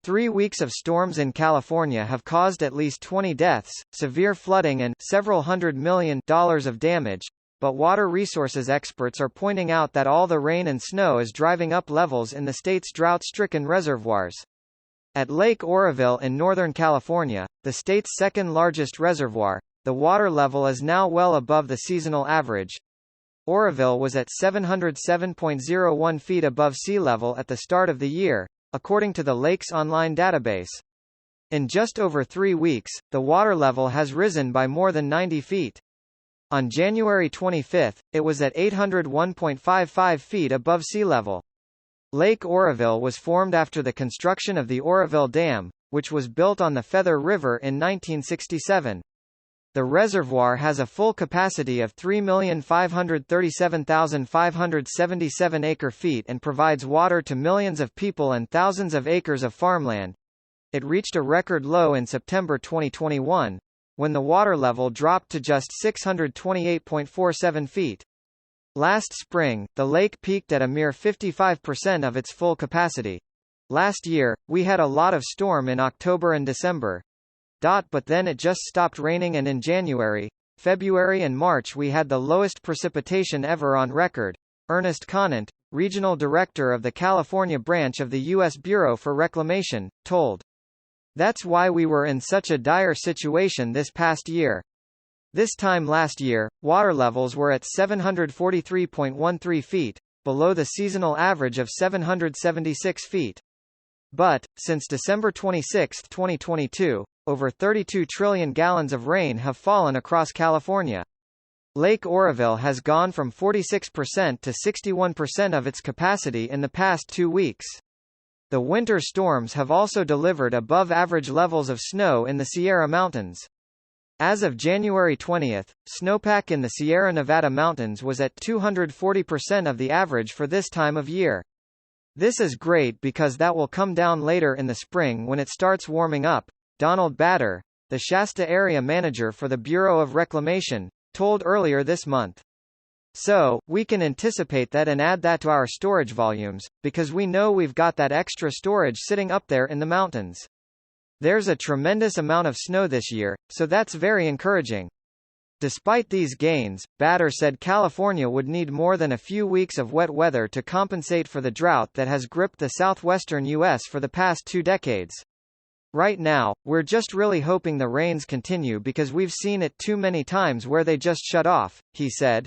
3 weeks of storms in California have caused at least 20 deaths, severe flooding and several $100 million of damage, but water resources experts are pointing out that all the rain and snow is driving up levels in the state's drought-stricken reservoirs. At Lake Oroville in Northern California, the state's second-largest reservoir, the water level is now well above the seasonal average. Oroville was at 707.01 feet above sea level at the start of the year, according to the lake's online database. In just over 3 weeks, the water level has risen by more than 90 feet. On January 25, it was at 801.55 feet above sea level. Lake Oroville was formed after the construction of the Oroville Dam, which was built on the Feather River in 1967. The reservoir has a full capacity of 3,537,577 acre-feet and provides water to millions of people and thousands of acres of farmland. It reached a record low in September 2021, when the water level dropped to just 628.47 feet. Last spring, the lake peaked at a mere 55% of its full capacity. Last year, we had a lot of storm in October and December. But then it just stopped raining, and in January, February and March we had the lowest precipitation ever on record. Ernest Conant, regional director of the California branch of the U.S. Bureau for Reclamation, told. That's why we were in such a dire situation this past year. This time last year, water levels were at 743.13 feet, below the seasonal average of 776 feet. But, since December 26, 2022, over 32 trillion gallons of rain have fallen across California. Lake Oroville has gone from 46% to 61% of its capacity in the past 2 weeks. The winter storms have also delivered above-average levels of snow in the Sierra Mountains. As of January 20, snowpack in the Sierra Nevada mountains was at 240% of the average for this time of year. This is great because that will come down later in the spring when it starts warming up, Donald Bader, the Shasta area manager for the Bureau of Reclamation, told earlier this month. So, we can anticipate that and add that to our storage volumes, because we know we've got that extra storage sitting up there in the mountains. There's a tremendous amount of snow this year, so that's very encouraging. Despite these gains, Bader said California would need more than a few weeks of wet weather to compensate for the drought that has gripped the southwestern U.S. for the past 2 decades. Right now, we're just really hoping the rains continue because we've seen it too many times where they just shut off, he said.